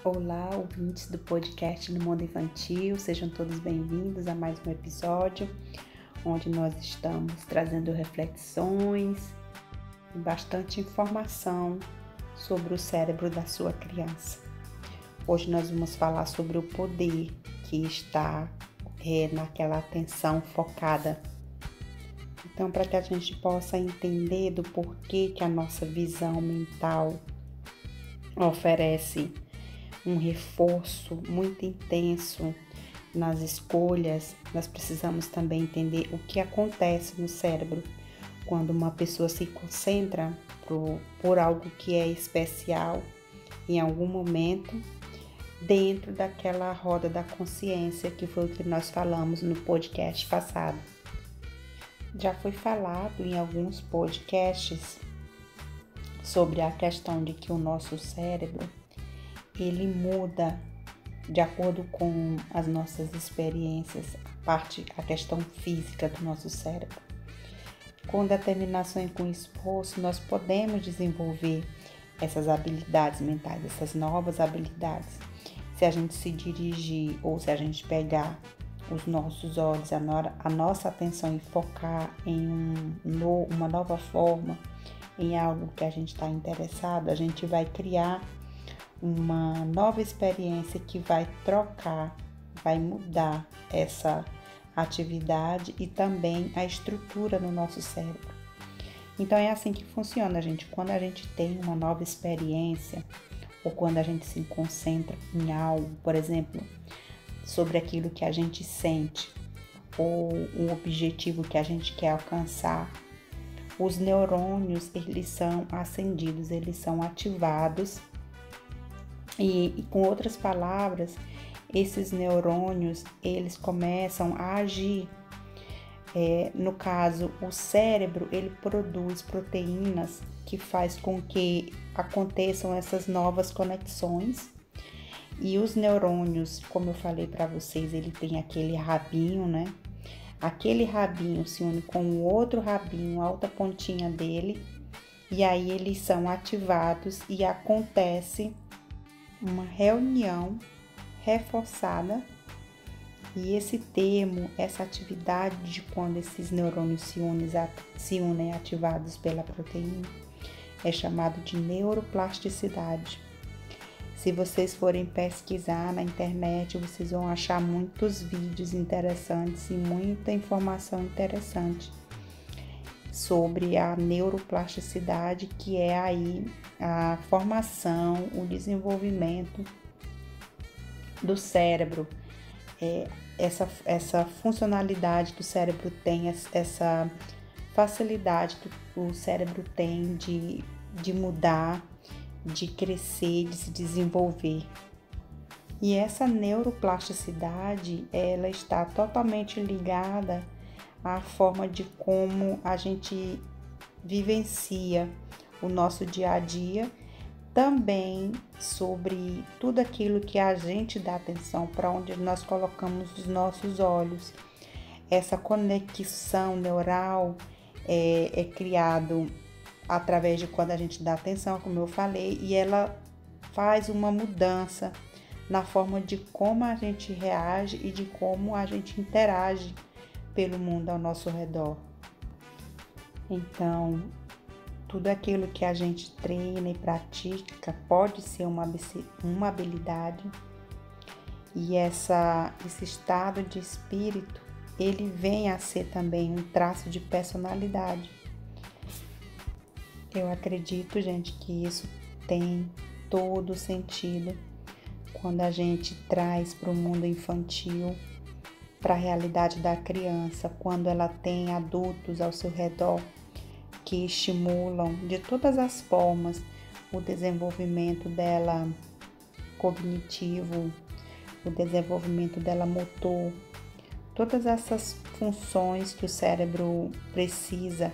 Olá, ouvintes do podcast No Mundo Infantil, sejam todos bem-vindos a mais um episódio, onde nós estamos trazendo reflexões e bastante informação sobre o cérebro da sua criança. Hoje nós vamos falar sobre o poder que está naquela atenção focada. Então, para que a gente possa entender do porquê que a nossa visão mental oferece um reforço muito intenso nas escolhas, nós precisamos também entender o que acontece no cérebro quando uma pessoa se concentra por algo que é especial em algum momento dentro daquela roda da consciência, que foi o que nós falamos no podcast passado. Já foi falado em alguns podcasts sobre a questão de que o nosso cérebro ele muda de acordo com as nossas experiências, a questão física do nosso cérebro. Com determinação e com esforço, nós podemos desenvolver essas habilidades mentais, essas novas habilidades. Se a gente se dirigir ou se a gente pegar os nossos olhos, a nossa atenção e focar em uma nova forma, em algo que a gente está interessado, a gente vai criar uma nova experiência que vai mudar essa atividade e também a estrutura no nosso cérebro. Então é assim que funciona, gente. Quando a gente tem uma nova experiência ou quando a gente se concentra em algo, por exemplo, sobre aquilo que a gente sente ou um objetivo que a gente quer alcançar, os neurônios, eles são acendidos, eles são ativados. E com outras palavras, esses neurônios, eles começam a agir. No caso, o cérebro, ele produz proteínas que faz com que aconteçam essas novas conexões. E os neurônios, como eu falei para vocês, ele tem aquele rabinho, né? Aquele rabinho se une com o outro rabinho, a outra pontinha dele, e aí eles são ativados e acontece uma reunião reforçada. E esse termo, essa atividade de quando esses neurônios se unem ativados pela proteína, é chamado de neuroplasticidade. Se vocês forem pesquisar na internet, vocês vão achar muitos vídeos interessantes e muita informação interessante sobre a neuroplasticidade, que é aí a formação, o desenvolvimento do cérebro. Essa funcionalidade que o cérebro tem, essa facilidade que o cérebro tem de mudar, de crescer, de se desenvolver. E essa neuroplasticidade, ela está totalmente ligada à forma de como a gente vivencia o nosso dia a dia, também sobre tudo aquilo que a gente dá atenção, para onde nós colocamos os nossos olhos. Essa conexão neural é criado através de quando a gente dá atenção, como eu falei, e ela faz uma mudança na forma de como a gente reage e de como a gente interage pelo mundo ao nosso redor. Então, tudo aquilo que a gente treina e pratica pode ser uma habilidade, e esse estado de espírito, ele vem a ser também um traço de personalidade. Eu acredito, gente, que isso tem todo sentido quando a gente traz para o mundo infantil, para a realidade da criança, quando ela tem adultos ao seu redor que estimulam de todas as formas o desenvolvimento dela cognitivo, o desenvolvimento dela motor, todas essas funções que o cérebro precisa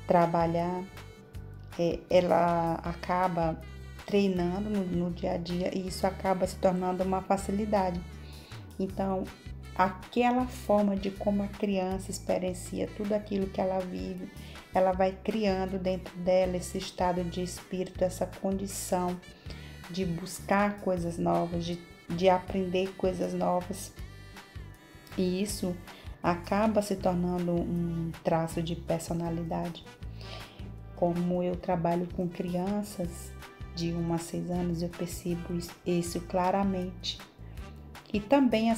trabalhar, ela acaba treinando no dia a dia, e isso acaba se tornando uma facilidade. Então, aquela forma de como a criança experiencia tudo aquilo que ela vive, ela vai criando dentro dela esse estado de espírito, essa condição de buscar coisas novas, de aprender coisas novas. E isso acaba se tornando um traço de personalidade. Como eu trabalho com crianças de 1 a 6 anos, eu percebo isso claramente. E também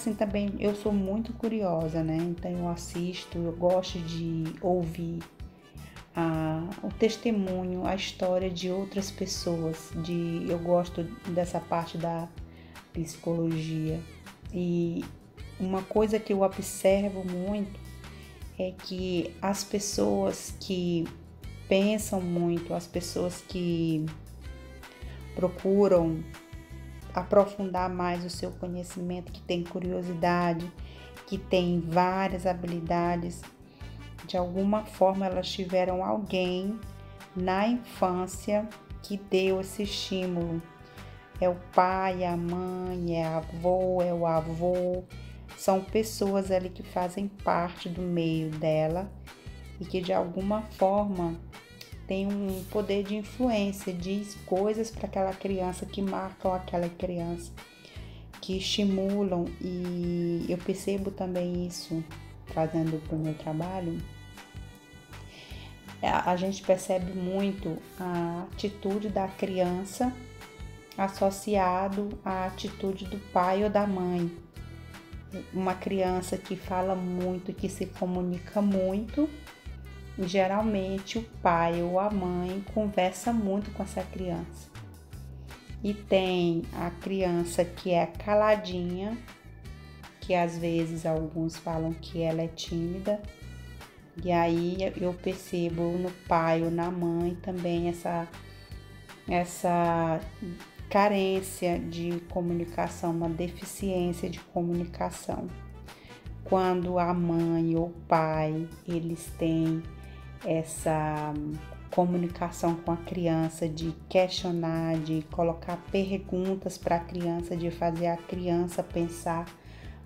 eu sou muito curiosa, né? Então eu assisto, eu gosto de ouvir o testemunho, a história de outras pessoas. Eu gosto dessa parte da psicologia. E uma coisa que eu observo muito é que as pessoas que pensam muito, as pessoas que procuram aprofundar mais o seu conhecimento, que tem curiosidade, que tem várias habilidades, de alguma forma elas tiveram alguém na infância que deu esse estímulo. É o pai, é a mãe, é a avó, é o avô. São pessoas ali que fazem parte do meio dela e que de alguma forma tem um poder de influência, diz coisas para aquela criança que marcam aquela criança, que estimulam. E eu percebo também isso trazendo para o meu trabalho. A gente percebe muito a atitude da criança associado à atitude do pai ou da mãe. Uma criança que fala muito, que se comunica muito, geralmente o pai ou a mãe conversa muito com essa criança. E tem a criança que é caladinha, que às vezes alguns falam que ela é tímida. E aí eu percebo no pai ou na mãe também essa carência de comunicação, uma deficiência de comunicação. Quando a mãe ou o pai, eles têm essa comunicação com a criança, de questionar, de colocar perguntas para a criança, de fazer a criança pensar,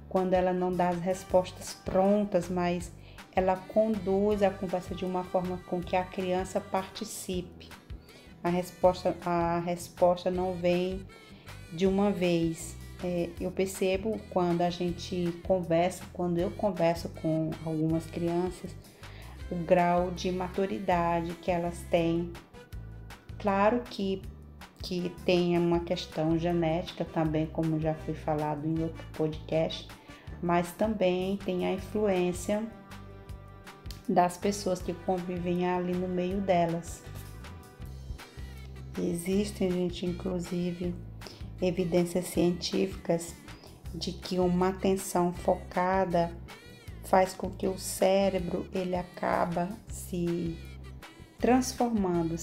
quando ela não dá as respostas prontas, mas ela conduz a conversa de uma forma com que a criança participe. A resposta não vem de uma vez. Eu percebo quando quando eu converso com algumas crianças, o grau de maturidade que elas têm. Claro que tem uma questão genética também, como já foi falado em outro podcast, mas também tem a influência das pessoas que convivem ali no meio delas. Existem, gente, inclusive, evidências científicas de que uma atenção focada faz com que o cérebro ele acaba se transformando,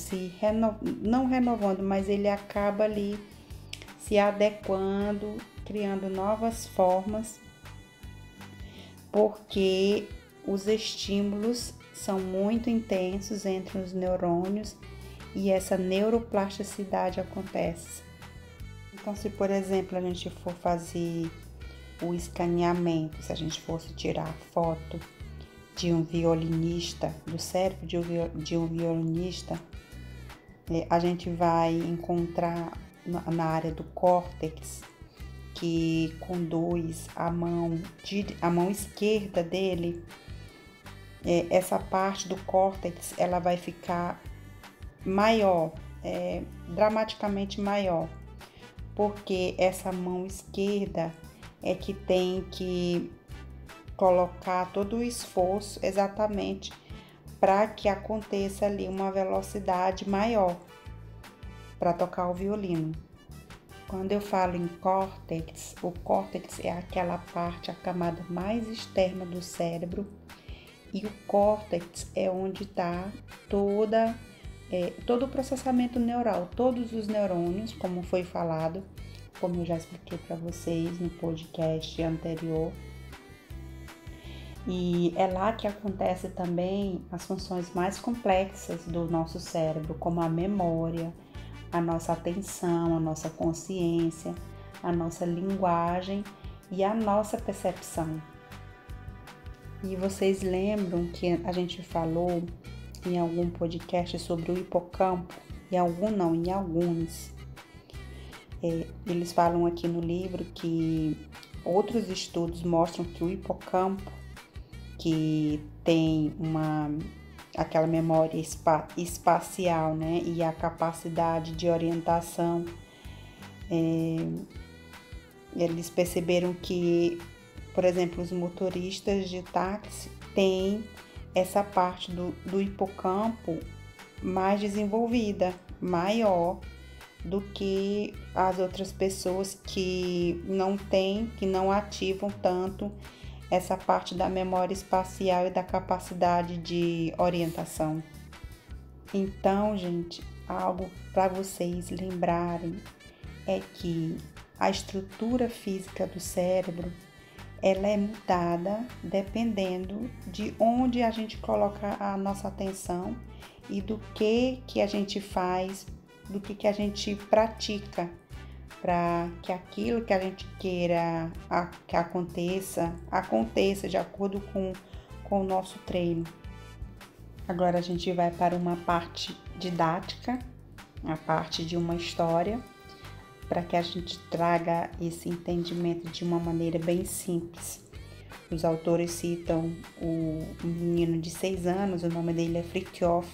não renovando, mas ele acaba ali se adequando, criando novas formas, porque os estímulos são muito intensos entre os neurônios e essa neuroplasticidade acontece. Então, se por exemplo a gente for fazer o escaneamento, se a gente fosse tirar a foto de um violinista, do cérebro de um violinista, a gente vai encontrar na área do córtex, que conduz a mão esquerda dele, essa parte do córtex ela vai ficar maior, dramaticamente maior, porque essa mão esquerda é que tem que colocar todo o esforço exatamente para que aconteça ali uma velocidade maior para tocar o violino. Quando eu falo em córtex, o córtex é aquela parte, a camada mais externa do cérebro, e o córtex é onde está todo o processamento neural, todos os neurônios, como foi falado, como eu já expliquei para vocês no podcast anterior. E é lá que acontece também as funções mais complexas do nosso cérebro, como a memória, a nossa atenção, a nossa consciência, a nossa linguagem e a nossa percepção. E vocês lembram que a gente falou em algum podcast sobre o hipocampo? Em alguns. Eles falam aqui no livro que outros estudos mostram que o hipocampo, que tem aquela memória espacial, né, e a capacidade de orientação, eles perceberam que, por exemplo, os motoristas de táxi têm essa parte do hipocampo mais desenvolvida, maior do que as outras pessoas que não têm, que não ativam tanto essa parte da memória espacial e da capacidade de orientação. Então, gente, algo para vocês lembrarem é que a estrutura física do cérebro, ela é mudada dependendo de onde a gente coloca a nossa atenção e do que a gente faz, do que a gente pratica, para que aquilo que a gente queira que aconteça de acordo com o nosso treino. Agora a gente vai para uma parte didática, a parte de uma história, para que a gente traga esse entendimento de uma maneira bem simples. Os autores citam um menino de 6 anos, o nome dele é Fritjof,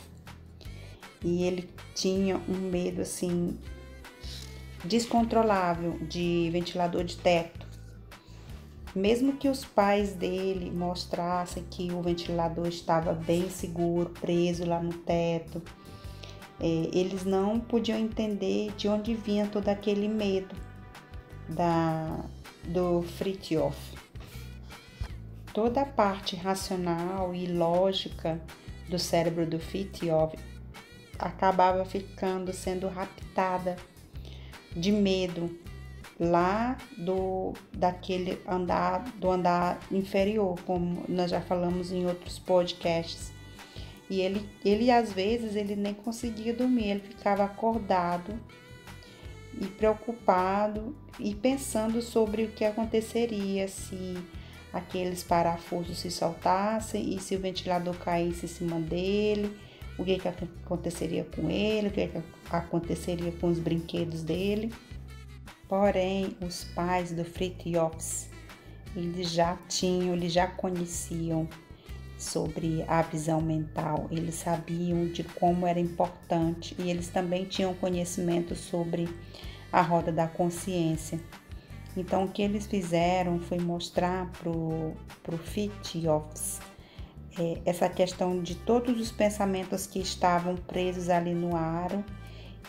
e ele tinha um medo assim descontrolável de ventilador de teto. Mesmo que os pais dele mostrassem que o ventilador estava bem seguro, preso lá no teto, eles não podiam entender de onde vinha todo aquele medo do Fritjof. Toda a parte racional e lógica do cérebro do Fritjof acabava sendo raptada de medo lá do andar inferior, como nós já falamos em outros podcasts. E ele às vezes ele nem conseguia dormir, ele ficava acordado e preocupado e pensando sobre o que aconteceria se aqueles parafusos se soltassem e se o ventilador caísse em cima dele, o que aconteceria com ele, o que aconteceria com os brinquedos dele. Porém, os pais do Fritjof, eles já conheciam sobre a visão mental, eles sabiam de como era importante e eles também tinham conhecimento sobre a roda da consciência. Então, o que eles fizeram foi mostrar pro Fritjof essa questão de todos os pensamentos que estavam presos ali no aro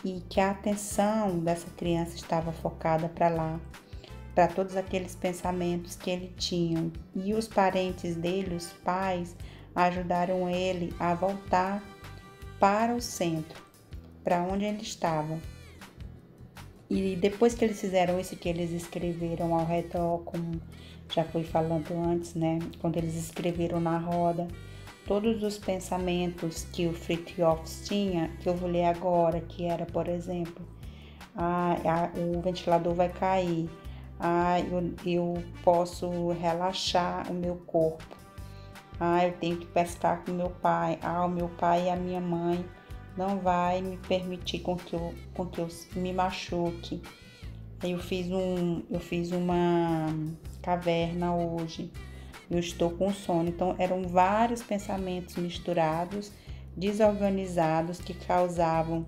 e que a atenção dessa criança estava focada para lá, para todos aqueles pensamentos que ele tinha. E os parentes dele, os pais, ajudaram ele a voltar para o centro, para onde ele estava. E depois que eles fizeram isso, que eles escreveram ao redor, como já fui falando antes, né? Quando eles escreveram na roda, todos os pensamentos que o Fritjof tinha, que eu vou ler agora, que era, por exemplo, o ventilador vai cair, eu posso relaxar o meu corpo, eu tenho que pescar com meu pai, o meu pai e a minha mãe não vai me permitir com que eu me machuque. Eu fiz uma caverna hoje, eu estou com sono. Então eram vários pensamentos misturados, desorganizados, que causavam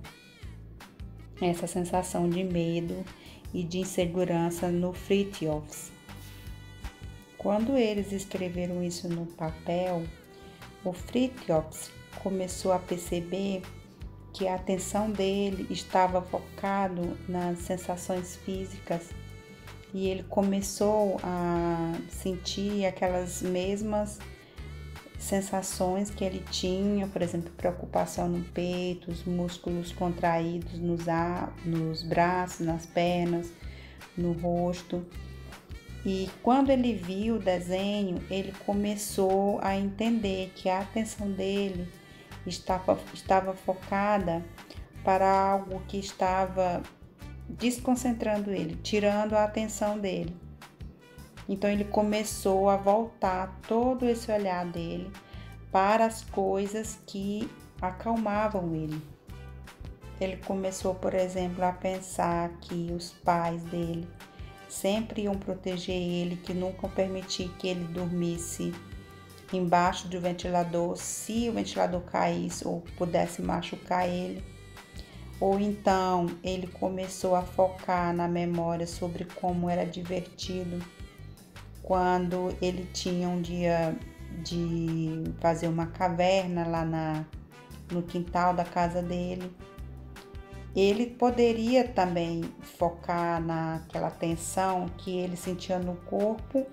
essa sensação de medo e de insegurança no Fritjof. Quando eles escreveram isso no papel, o Fritjof começou a perceber que a atenção dele estava focado nas sensações físicas e ele começou a sentir aquelas mesmas sensações que ele tinha, por exemplo, preocupação no peito, os músculos contraídos nos braços, nas pernas, no rosto. E quando ele viu o desenho, ele começou a entender que a atenção dele estava focada para algo que estava desconcentrando ele, tirando a atenção dele. Então ele começou a voltar todo esse olhar dele para as coisas que acalmavam ele. ele começou, por exemplo, a pensar que os pais dele sempre iam proteger ele, que nunca permitir que ele dormisse embaixo do ventilador, se o ventilador caísse ou pudesse machucar ele. Ou então ele começou a focar na memória sobre como era divertido quando ele tinha um dia de fazer uma caverna lá no quintal da casa dele. Ele poderia também focar naquela tensão que ele sentia no corpo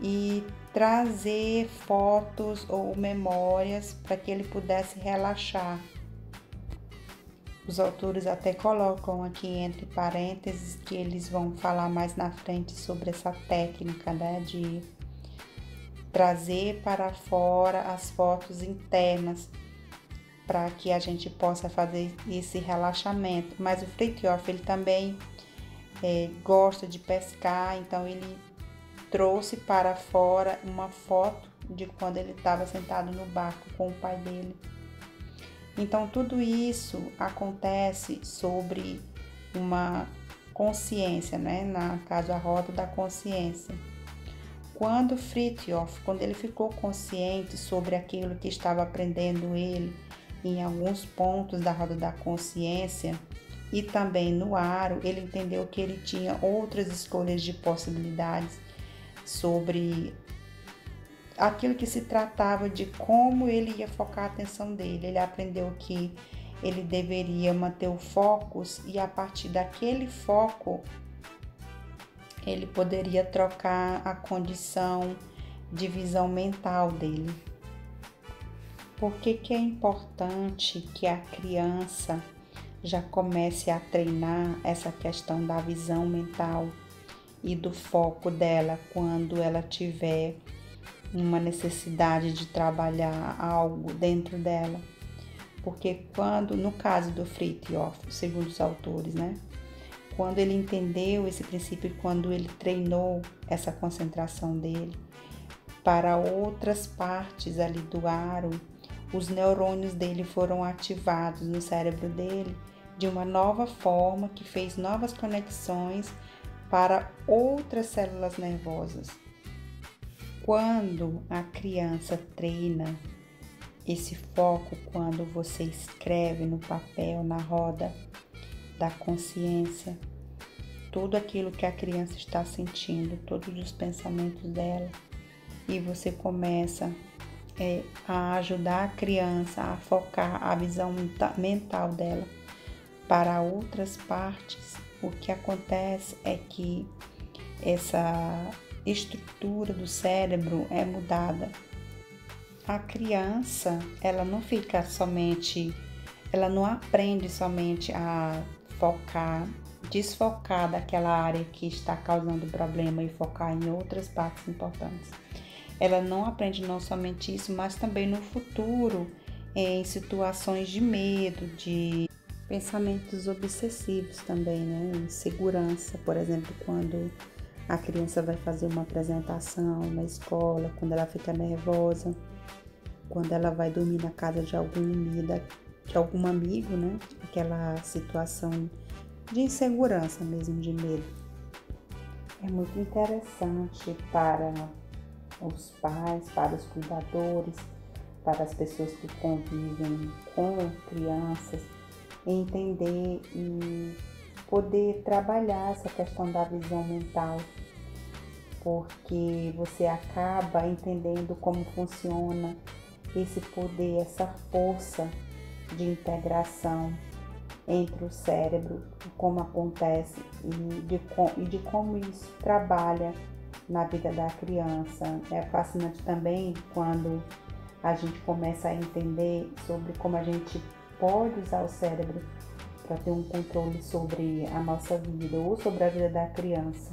e trazer fotos ou memórias para que ele pudesse relaxar. Os autores até colocam aqui entre parênteses que eles vão falar mais na frente sobre essa técnica, né, de trazer para fora as fotos internas para que a gente possa fazer esse relaxamento. Mas o Fritjof, ele também gosta de pescar, então ele trouxe para fora uma foto de quando ele estava sentado no barco com o pai dele. Então, tudo isso acontece sobre uma consciência, né? No caso, a roda da consciência. Quando Fritjof, quando ele ficou consciente sobre aquilo que estava aprendendo ele em alguns pontos da roda da consciência e também no aro, ele entendeu que ele tinha outras escolhas de possibilidades sobre aquilo que se tratava de como ele ia focar a atenção dele. Ele aprendeu que ele deveria manter o foco e a partir daquele foco ele poderia trocar a condição de visão mental dele. Por que é importante que a criança já comece a treinar essa questão da visão mental e do foco dela quando ela tiver uma necessidade de trabalhar algo dentro dela? Porque quando, no caso do Fritjof, segundo os autores, né? Quando ele entendeu esse princípio, quando ele treinou essa concentração dele para outras partes ali do aro, os neurônios dele foram ativados no cérebro dele de uma nova forma que fez novas conexões para outras células nervosas. Quando a criança treina esse foco, quando você escreve no papel, na roda da consciência, tudo aquilo que a criança está sentindo, todos os pensamentos dela, e você começa a ajudar a criança a focar a visão mental dela para outras partes, o que acontece é que essa estrutura do cérebro é mudada. A criança, ela não fica somente, ela não aprende somente a focar, desfocar daquela área que está causando problema e focar em outras partes importantes. Ela não aprende não somente isso, mas também no futuro, em situações de medo, de pensamentos obsessivos também, né? Insegurança, por exemplo, quando a criança vai fazer uma apresentação na escola, quando ela fica nervosa, quando ela vai dormir na casa de algum amigo, né? Aquela situação de insegurança mesmo, de medo. É muito interessante para os pais, para os cuidadores, para as pessoas que convivem com crianças, entender e poder trabalhar essa questão da visão mental, porque você acaba entendendo como funciona esse poder, essa força de integração entre o cérebro, como acontece e de como isso trabalha na vida da criança. É fascinante também quando a gente começa a entender sobre como a gente pode usar o cérebro para ter um controle sobre a nossa vida ou sobre a vida da criança.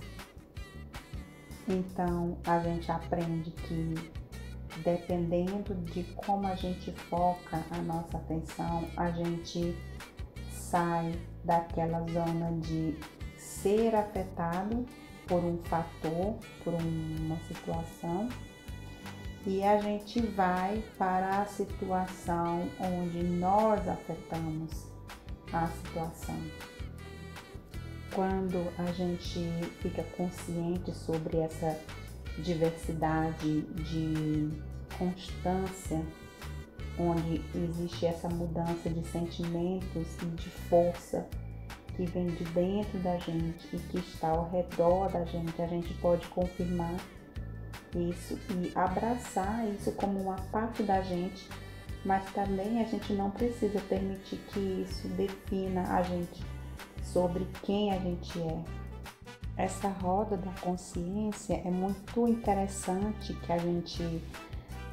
Então, a gente aprende que dependendo de como a gente foca a nossa atenção, a gente sai daquela zona de ser afetado por um fator, por uma situação, e a gente vai para a situação onde nós afetamos a situação. Quando a gente fica consciente sobre essa diversidade de constância, onde existe essa mudança de sentimentos e de força que vem de dentro da gente e que está ao redor da gente, a gente pode confirmar isso e abraçar isso como uma parte da gente, mas também a gente não precisa permitir que isso defina a gente sobre quem a gente é. Essa roda da consciência é muito interessante que a gente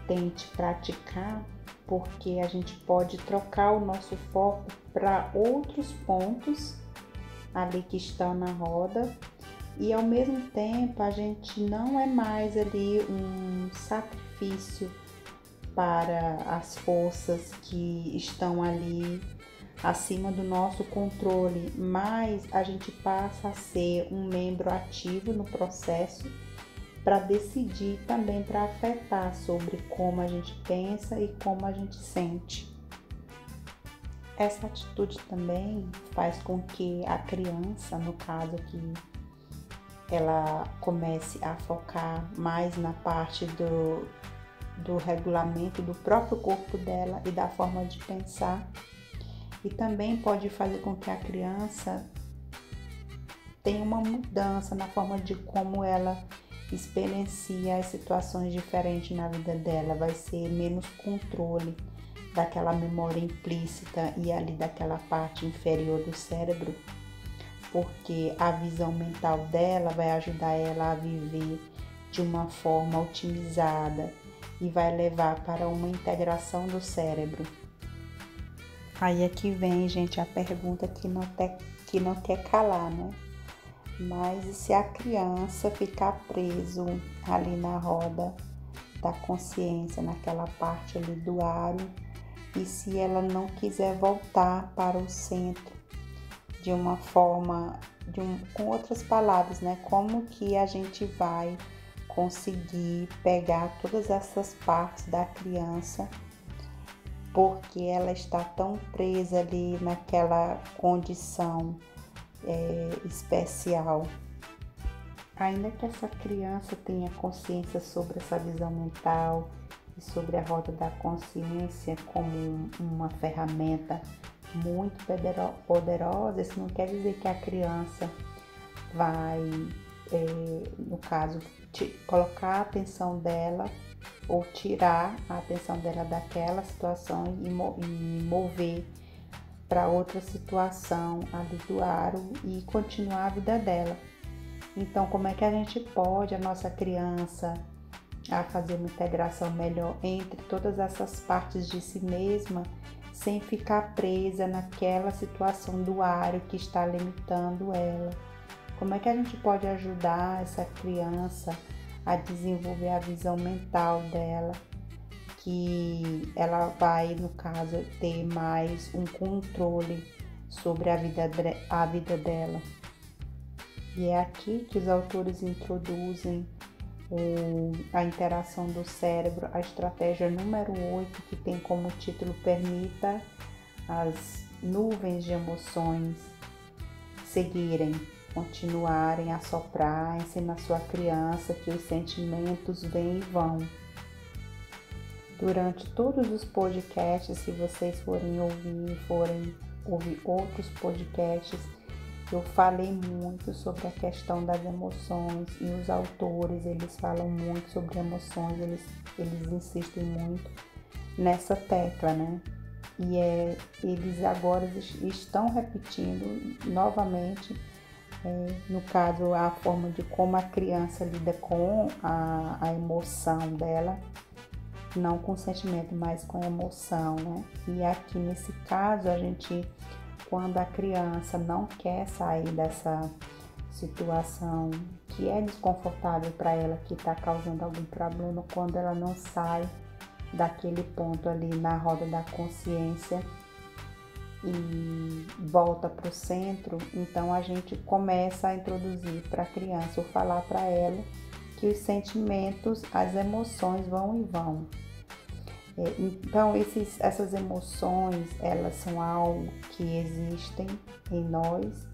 tente praticar, porque a gente pode trocar o nosso foco para outros pontos ali que estão na roda e ao mesmo tempo a gente não é mais ali um sacrifício para as forças que estão ali acima do nosso controle, mas a gente passa a ser um membro ativo no processo para decidir também, para afetar sobre como a gente pensa e como a gente sente. Essa atitude também faz com que a criança, no caso aqui, ela comece a focar mais na parte do regulamento do próprio corpo dela e da forma de pensar. E também pode fazer com que a criança tenha uma mudança na forma de como ela experiencia as situações diferentes na vida dela. Vai ser menos controle daquela memória implícita e ali daquela parte inferior do cérebro, porque a visão mental dela vai ajudar ela a viver de uma forma otimizada e vai levar para uma integração do cérebro. Aí é que vem, gente, a pergunta que não quer calar, né? Mas e se a criança ficar preso ali na roda da consciência, naquela parte ali do aro, e se ela não quiser voltar para o centro de uma forma, com outras palavras, né? Como que a gente vai conseguir pegar todas essas partes da criança, porque ela está tão presa ali naquela condição especial. Ainda que essa criança tenha consciência sobre essa visão mental e sobre a roda da consciência como uma ferramenta muito poderosa, isso não quer dizer que a criança vai, no caso, colocar a atenção dela ou tirar a atenção dela daquela situação e mover para outra situação ali do aro e continuar a vida dela. Então, como é que a gente pode, a nossa criança, a fazer uma integração melhor entre todas essas partes de si mesma, sem ficar presa naquela situação do aro que está limitando ela? Como é que a gente pode ajudar essa criança a desenvolver a visão mental dela, que ela vai, no caso, ter mais um controle sobre a vida dela? E é aqui que os autores introduzem a interação do cérebro, a estratégia número 8, que tem como título Permita as nuvens de emoções seguirem, continuarem a soprar, ensina a sua criança que os sentimentos vêm e vão. Durante todos os podcasts, se vocês forem ouvir outros podcasts, eu falei muito sobre a questão das emoções e os autores, eles falam muito sobre emoções, eles insistem muito nessa tecla, né? E eles agora estão repetindo novamente, no caso, a forma de como a criança lida com a emoção dela, não com o sentimento, mas com a emoção, né? E aqui nesse caso, quando a criança não quer sair dessa situação que é desconfortável para ela, que está causando algum problema, quando ela não sai daquele ponto ali na roda da consciência e volta para o centro, então a gente começa a introduzir para a criança ou falar para ela que os sentimentos, as emoções vão e vão. Então, essas emoções, elas são algo que existem em nós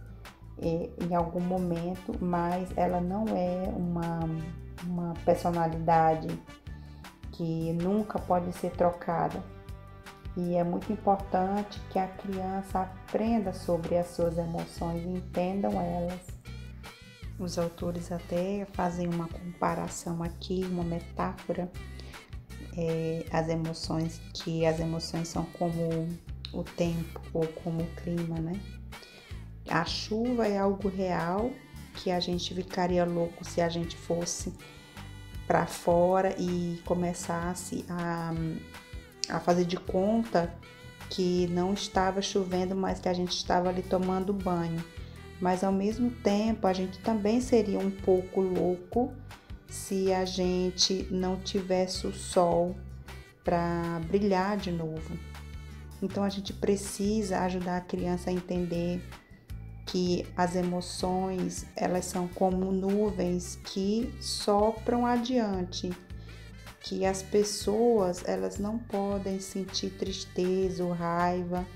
em algum momento, mas ela não é uma personalidade que nunca pode ser trocada. E é muito importante que a criança aprenda sobre as suas emoções e entendam elas. Os autores até fazem uma comparação aqui, uma metáfora, as emoções são como o tempo ou como o clima, né? A chuva é algo real que a gente ficaria louco se a gente fosse para fora e começasse a fazer de conta que não estava chovendo, mas que a gente estava ali tomando banho. Mas ao mesmo tempo a gente também seria um pouco louco se a gente não tivesse o sol para brilhar de novo. Então a gente precisa ajudar a criança a entender que as emoções, elas são como nuvens que sopram adiante, que as pessoas, elas não podem sentir tristeza ou raiva,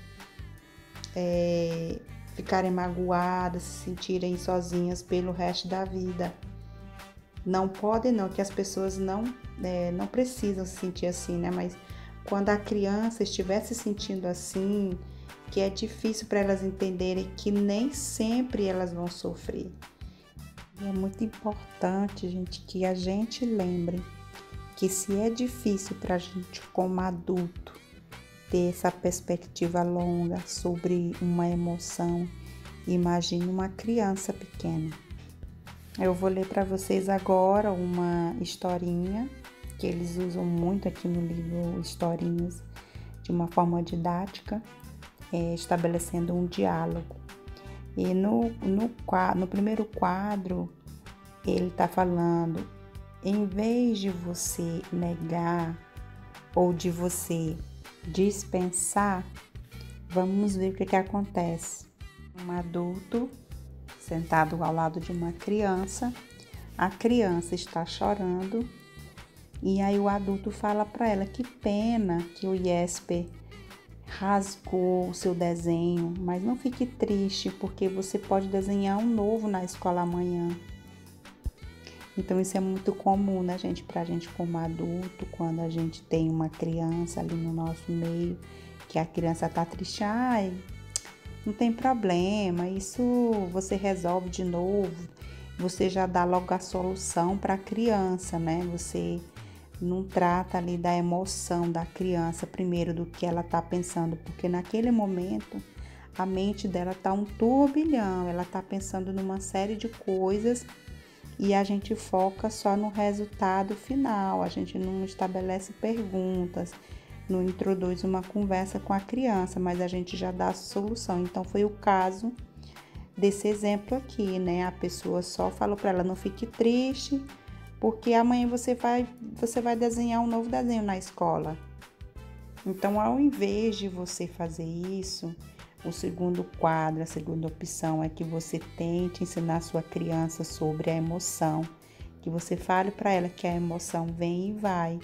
ficarem magoadas, se sentirem sozinhas pelo resto da vida. Não podem não, que as pessoas não precisam se sentir assim, né? Mas quando a criança estiver se sentindo assim, que é difícil para elas entenderem que nem sempre elas vão sofrer. E é muito importante, gente, que a gente lembre que se é difícil para a gente como adulto ter essa perspectiva longa sobre uma emoção, imagine uma criança pequena. Eu vou ler para vocês agora uma historinha que eles usam muito aqui no livro Historinhas, de uma forma didática, estabelecendo um diálogo. E no primeiro quadro, ele está falando, em vez de você negar ou de você dispensar, vamos ver o que acontece. Um adulto sentado ao lado de uma criança, a criança está chorando e aí o adulto fala para ela que pena que o Jesper rasgou o seu desenho, mas não fique triste porque você pode desenhar um novo na escola amanhã. Então isso é muito comum, né, gente, pra gente como adulto, quando a gente tem uma criança ali no nosso meio, que a criança tá triste, não tem problema, isso você resolve de novo, você já dá logo a solução para a criança, né? Você não trata ali da emoção da criança primeiro, do que ela tá pensando, porque naquele momento a mente dela tá um turbilhão, ela tá pensando numa série de coisas e a gente foca só no resultado final, a gente não estabelece perguntas, não introduz uma conversa com a criança, mas a gente já dá a solução. Então foi o caso desse exemplo aqui, né? A pessoa só falou para ela, não fique triste, porque amanhã você vai desenhar um novo desenho na escola. Então, ao invés de você fazer isso, o segundo quadro, a segunda opção é que você tente ensinar a sua criança sobre a emoção, que você fale para ela que a emoção vem e vai.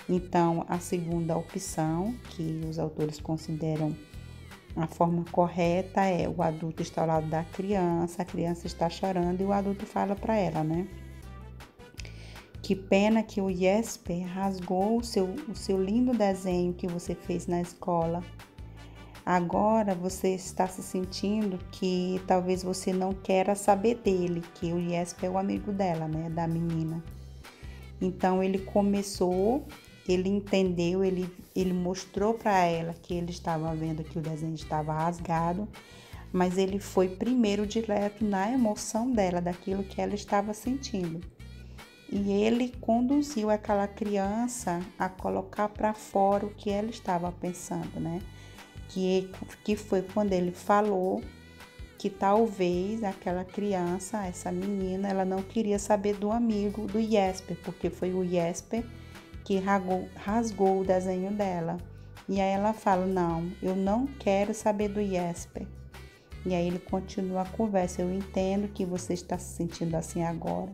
Então, a segunda opção, que os autores consideram a forma correta, é o adulto está ao lado da criança, a criança está chorando e o adulto fala para ela, né? Que pena que o Jesper rasgou o seu lindo desenho que você fez na escola. Agora você está se sentindo que talvez você não queira saber dele, que o Jesper é o amigo dela, né? Da menina. Então ele começou, ele entendeu, ele mostrou para ela que ele estava vendo que o desenho estava rasgado, mas ele foi primeiro direto na emoção dela, daquilo que ela estava sentindo. E ele conduziu aquela criança a colocar para fora o que ela estava pensando, né? Que foi quando ele falou que talvez aquela criança, essa menina, ela não queria saber do amigo do Jesper, porque foi o Jesper que rasgou o desenho dela. E aí ela fala, não, eu não quero saber do Jesper. E aí ele continua a conversa, eu entendo que você está se sentindo assim agora,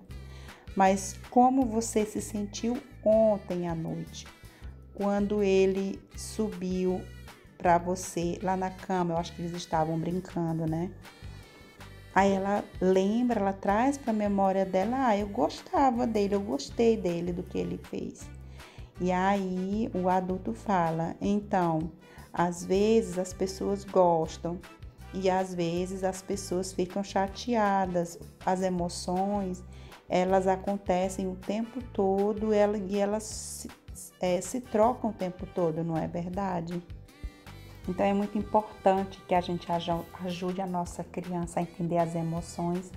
mas como você se sentiu ontem à noite? quando ele subiu para você lá na cama, eu acho que eles estavam brincando, né? Aí ela lembra, ela traz para a memória dela, eu gostava dele, eu gostei dele, do que ele fez. E aí o adulto fala, então, às vezes as pessoas gostam e às vezes as pessoas ficam chateadas. As emoções, elas acontecem o tempo todo e elas se trocam o tempo todo, não é verdade? Então é muito importante que a gente ajude a nossa criança a entender as emoções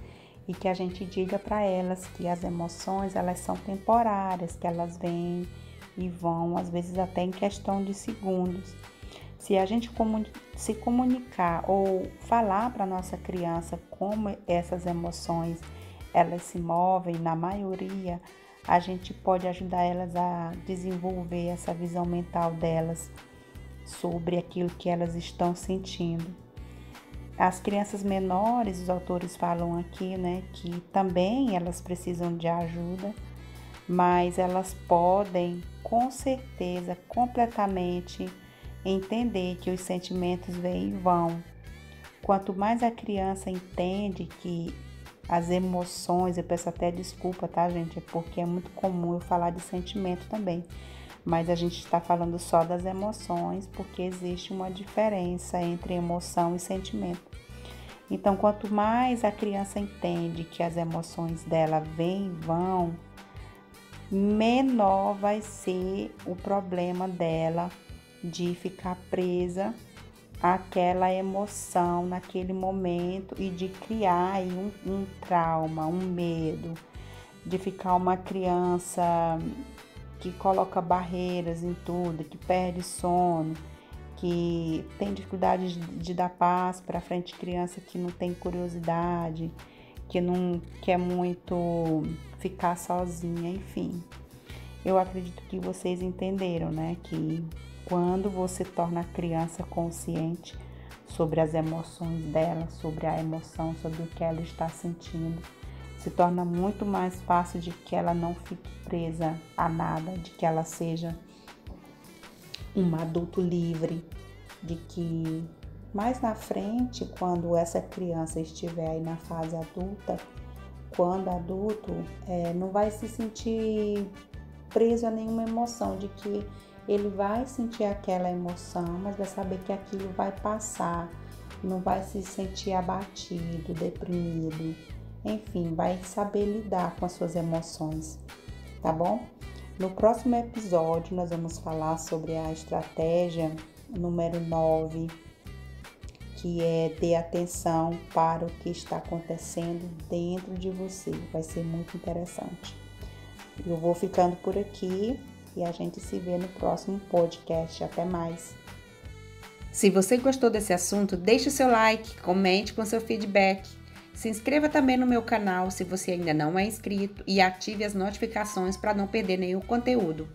e que a gente diga para elas que as emoções, elas são temporárias, que elas vêm e vão, às vezes até em questão de segundos. Se a gente se comunicar ou falar para nossa criança como essas emoções elas se movem, na maioria, a gente pode ajudar elas a desenvolver essa visão mental delas sobre aquilo que elas estão sentindo. As crianças menores, os autores falam aqui, né, que também elas precisam de ajuda, mas elas podem, com certeza, completamente entender que os sentimentos vêm e vão. Quanto mais a criança entende que as emoções, eu peço até desculpa, tá, gente? Porque é muito comum eu falar de sentimento também, mas a gente está falando só das emoções, porque existe uma diferença entre emoção e sentimento. Então, quanto mais a criança entende que as emoções dela vêm e vão, menor vai ser o problema dela de ficar presa àquela emoção naquele momento e de criar aí um trauma, um medo, de ficar uma criança que coloca barreiras em tudo, que perde sono, que tem dificuldade de dar paz para frente, criança que não tem curiosidade, que não quer muito ficar sozinha, enfim. Eu acredito que vocês entenderam, né? Que quando você torna a criança consciente sobre as emoções dela, sobre a emoção, sobre o que ela está sentindo, se torna muito mais fácil de que ela não fique presa a nada, de que ela seja um adulto livre, de que mais na frente, quando essa criança estiver aí na fase adulta, quando adulto, não vai se sentir preso a nenhuma emoção, de que ele vai sentir aquela emoção, mas vai saber que aquilo vai passar, não vai se sentir abatido, deprimido, enfim, vai saber lidar com as suas emoções, tá bom? No próximo episódio, nós vamos falar sobre a estratégia número 9, que é ter atenção para o que está acontecendo dentro de você. Vai ser muito interessante. Eu vou ficando por aqui e a gente se vê no próximo podcast. Até mais. Se você gostou desse assunto, deixe o seu like, comente com seu feedback. Se inscreva também no meu canal se você ainda não é inscrito e ative as notificações para não perder nenhum conteúdo.